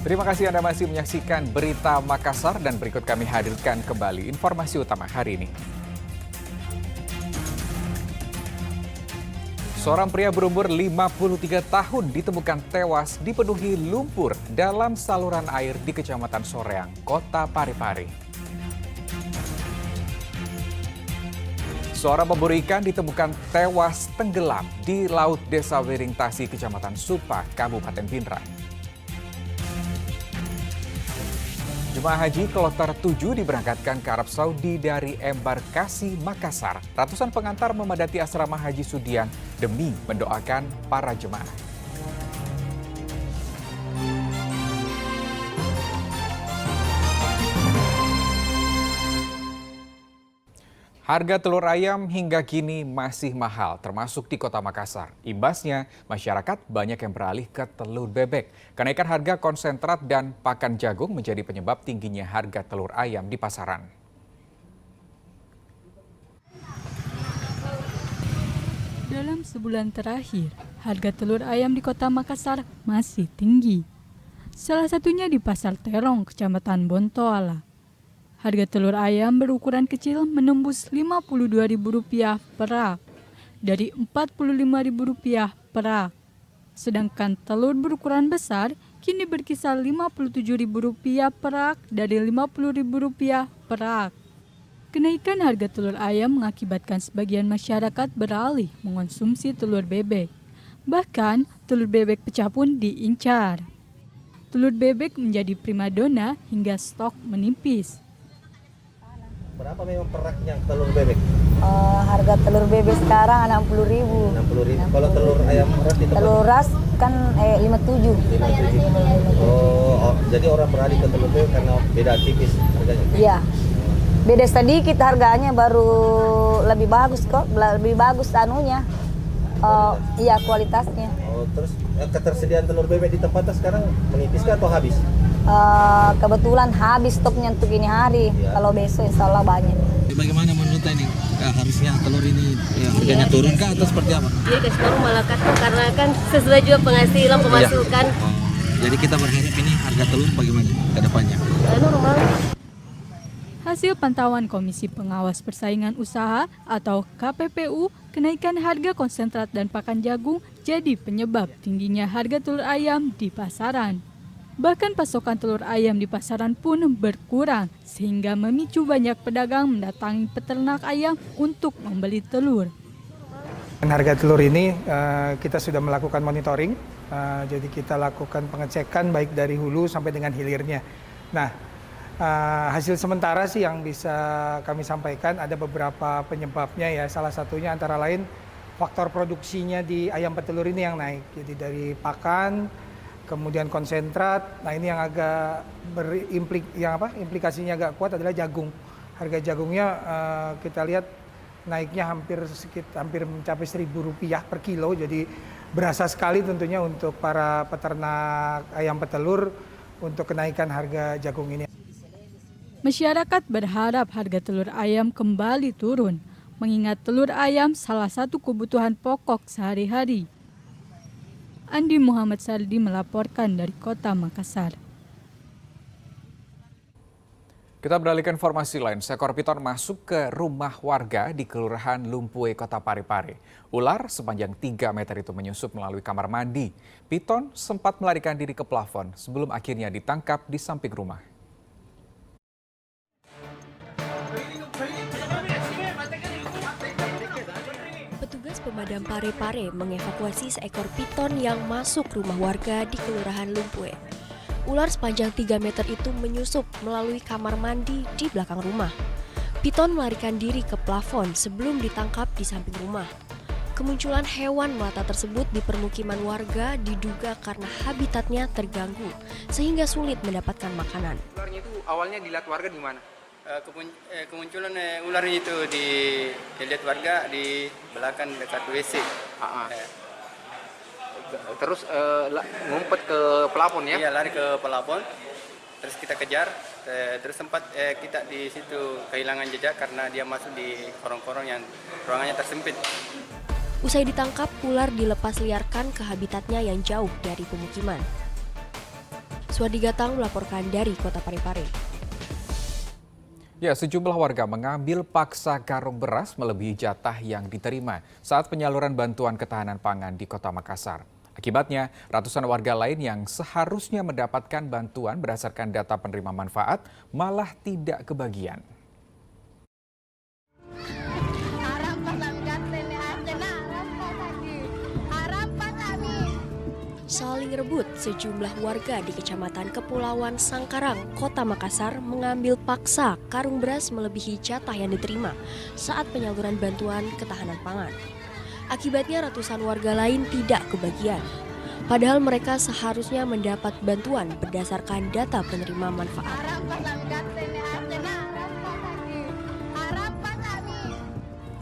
Terima kasih Anda masih menyaksikan Berita Makassar dan berikut kami hadirkan kembali informasi utama hari ini. Seorang pria berumur 53 tahun ditemukan tewas dipenuhi lumpur dalam saluran air di Kecamatan Soreang, Kota Parepare. Seorang pemburu ikan ditemukan tewas tenggelam di Laut Desa Wiringtasi, Kecamatan Supa, Kabupaten Pindrang. Jemaah haji kloter 7 diberangkatkan ke Arab Saudi dari embarkasi Makassar. Ratusan pengantar memadati asrama Haji Sudiang demi mendoakan para jemaah. Harga telur ayam hingga kini masih mahal, termasuk di Kota Makassar. Imbasnya, masyarakat banyak yang beralih ke telur bebek. Kenaikan harga konsentrat dan pakan jagung menjadi penyebab tingginya harga telur ayam di pasaran. Dalam sebulan terakhir, harga telur ayam di Kota Makassar masih tinggi. Salah satunya di Pasar Terong, Kecamatan Bontoala. Harga telur ayam berukuran kecil menembus Rp52.000 per rak, dari Rp45.000 per rak. Sedangkan telur berukuran besar kini berkisar Rp57.000 per rak dari Rp50.000 per rak. Kenaikan harga telur ayam mengakibatkan sebagian masyarakat beralih mengonsumsi telur bebek. Bahkan, telur bebek pecah pun diincar. Telur bebek menjadi primadona hingga stok menipis. Berapa memang peraknya telur bebek? Harga telur bebek sekarang 60.000. 60.000. Kalau telur ayam ras di tempat Telur ras kan 57. 57. Jadi orang beralih ke telur bebek karena beda tipis harganya. Iya. Beda sedikit harganya, baru lebih bagus kok, lebih bagus anunya. Iya, kualitasnya. Terus ketersediaan telur bebek di tempatnya sekarang menipis kah atau habis? Kebetulan habis stoknya untuk ini hari. Ya. Kalau besok insya Allah banyak. Bagaimana menurut ini? Harusnya telur ini harganya turun kah atau seperti apa? Iya, kasih turun malah kan, karena kan sesuai juga penghasilan pemasukan. Jadi kita berharap ini harga telur bagaimana ke depannya? Normal. Hasil pantauan Komisi Pengawas Persaingan Usaha atau KPPU, kenaikan harga konsentrat dan pakan jagung jadi penyebab tingginya harga telur ayam di pasaran. Bahkan pasokan telur ayam di pasaran pun berkurang, sehingga memicu banyak pedagang mendatangi peternak ayam untuk membeli telur. Harga telur ini kita sudah melakukan monitoring, jadi kita lakukan pengecekan baik dari hulu sampai dengan hilirnya. Nah, hasil sementara sih yang bisa kami sampaikan ada beberapa penyebabnya ya. Salah satunya antara lain faktor produksinya di ayam petelur ini yang naik. Jadi dari pakan, kemudian konsentrat. Nah, ini yang agak implikasinya agak kuat adalah jagung. Harga jagungnya kita lihat naiknya hampir mencapai Rp1.000 per kilo. Jadi berasa sekali tentunya untuk para peternak ayam petelur untuk kenaikan harga jagung ini. Masyarakat berharap harga telur ayam kembali turun, mengingat telur ayam salah satu kebutuhan pokok sehari-hari. Andi Muhammad Saldi melaporkan dari Kota Makassar. Kita beralih ke informasi lain. Seekor piton masuk ke rumah warga di Kelurahan Lumpue, Kota Parepare. Ular sepanjang 3 meter itu menyusup melalui kamar mandi. Piton sempat melarikan diri ke plafon sebelum akhirnya ditangkap di samping rumah. Petugas pemadam Parepare mengevakuasi seekor piton yang masuk rumah warga di Kelurahan Lumpue. Ular sepanjang 3 meter itu menyusup melalui kamar mandi di belakang rumah. Piton melarikan diri ke plafon sebelum ditangkap di samping rumah. Kemunculan hewan melata tersebut di permukiman warga diduga karena habitatnya terganggu, sehingga sulit mendapatkan makanan. Ularnya itu awalnya dilihat warga di mana? Kemunculan ular itu dilihat warga di belakang dekat WC. Terus ngumpet ke plafon ya? Iya, lari ke plafon. Terus kita kejar. Terus sempat kita di situ kehilangan jejak karena dia masuk di korong-korong yang ruangannya tersempit. Usai ditangkap, ular dilepas liarkan ke habitatnya yang jauh dari pemukiman. Suwardi Gatang melaporkan dari Kota Parepare. Ya, sejumlah warga mengambil paksa karung beras melebihi jatah yang diterima saat penyaluran bantuan ketahanan pangan di Kota Makassar. Akibatnya, ratusan warga lain yang seharusnya mendapatkan bantuan berdasarkan data penerima manfaat malah tidak kebagian. Saling rebut, sejumlah warga di Kecamatan Kepulauan Sangkarang, Kota Makassar mengambil paksa karung beras melebihi jatah yang diterima saat penyaluran bantuan ketahanan pangan. Akibatnya ratusan warga lain tidak kebagian. Padahal mereka seharusnya mendapat bantuan berdasarkan data penerima manfaat.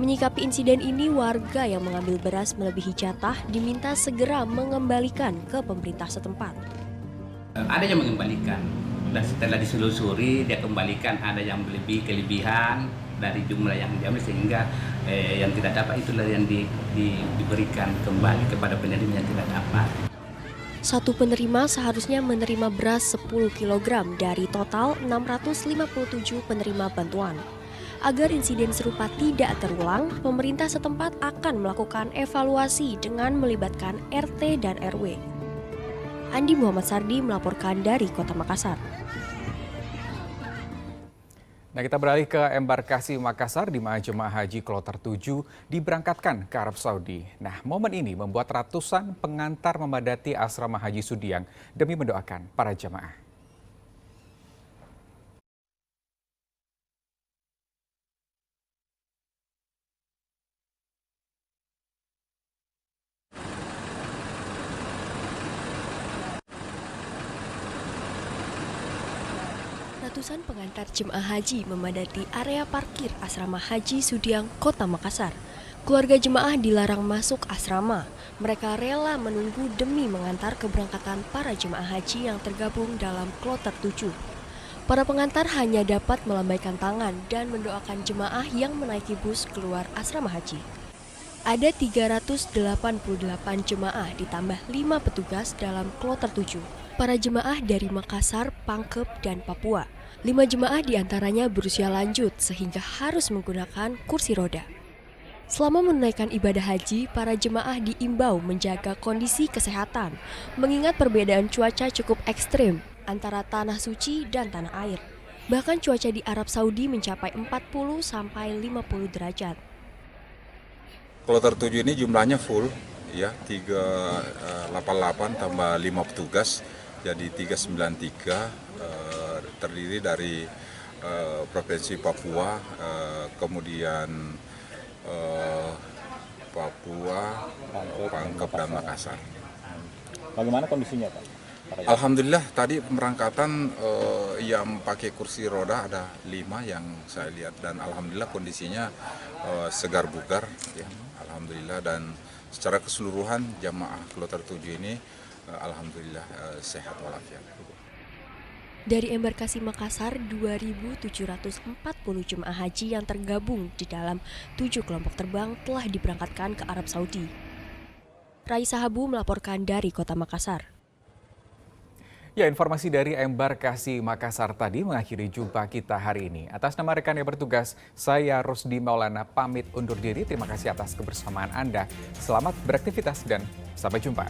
Menyikapi insiden ini, warga yang mengambil beras melebihi jatah diminta segera mengembalikan ke pemerintah setempat. Ada yang mengembalikan, dan setelah diselusuri dia kembalikan, ada yang kelebihan dari jumlah yang diambil sehingga yang tidak dapat itulah yang diberikan kembali kepada penerima yang tidak dapat. Satu penerima seharusnya menerima beras 10 kg dari total 657 penerima bantuan. Agar insiden serupa tidak terulang, pemerintah setempat akan melakukan evaluasi dengan melibatkan RT dan RW. Andi Muhammad Sardi melaporkan dari Kota Makassar. Nah, kita beralih ke embarkasi Makassar di mana jemaah haji kloter 7 diberangkatkan ke Arab Saudi. Nah, momen ini membuat ratusan pengantar memadati asrama haji Sudiang demi mendoakan para jemaah. Ratusan pengantar jemaah haji memadati area parkir asrama haji Sudiang, Kota Makassar. Keluarga jemaah dilarang masuk asrama. Mereka rela menunggu demi mengantar keberangkatan para jemaah haji yang tergabung dalam kloter 7. Para pengantar hanya dapat melambaikan tangan dan mendoakan jemaah yang menaiki bus keluar asrama haji. Ada 388 jemaah ditambah 5 petugas dalam kloter 7. Para jemaah dari Makassar, Pangkep, dan Papua. 5 jemaah diantaranya berusia lanjut sehingga harus menggunakan kursi roda. Selama menunaikan ibadah haji, para jemaah diimbau menjaga kondisi kesehatan, mengingat perbedaan cuaca cukup ekstrim antara tanah suci dan tanah air. Bahkan cuaca di Arab Saudi mencapai 40-50 derajat. Kloter 7 ini jumlahnya full, ya 388 tambah 5 petugas, jadi 393, terdiri dari Provinsi Papua, kemudian Papua, Pangkep, dan Makassar. Bagaimana kondisinya, Pak? Alhamdulillah tadi pemberangkatan yang pakai kursi roda ada 5 yang saya lihat, dan alhamdulillah kondisinya segar bugar, ya. Alhamdulillah, dan secara keseluruhan jamaah kloter 7 ini alhamdulillah sehat walafiat. Dari embarkasi Makassar, 2.740 jemaah haji yang tergabung di dalam 7 kelompok terbang telah diberangkatkan ke Arab Saudi. Raisa Habu melaporkan dari Kota Makassar. Ya, informasi dari embarkasi Makassar tadi mengakhiri jumpa kita hari ini. Atas nama rekan yang bertugas, saya Rusdi Maulana pamit undur diri. Terima kasih atas kebersamaan Anda. Selamat beraktivitas dan sampai jumpa.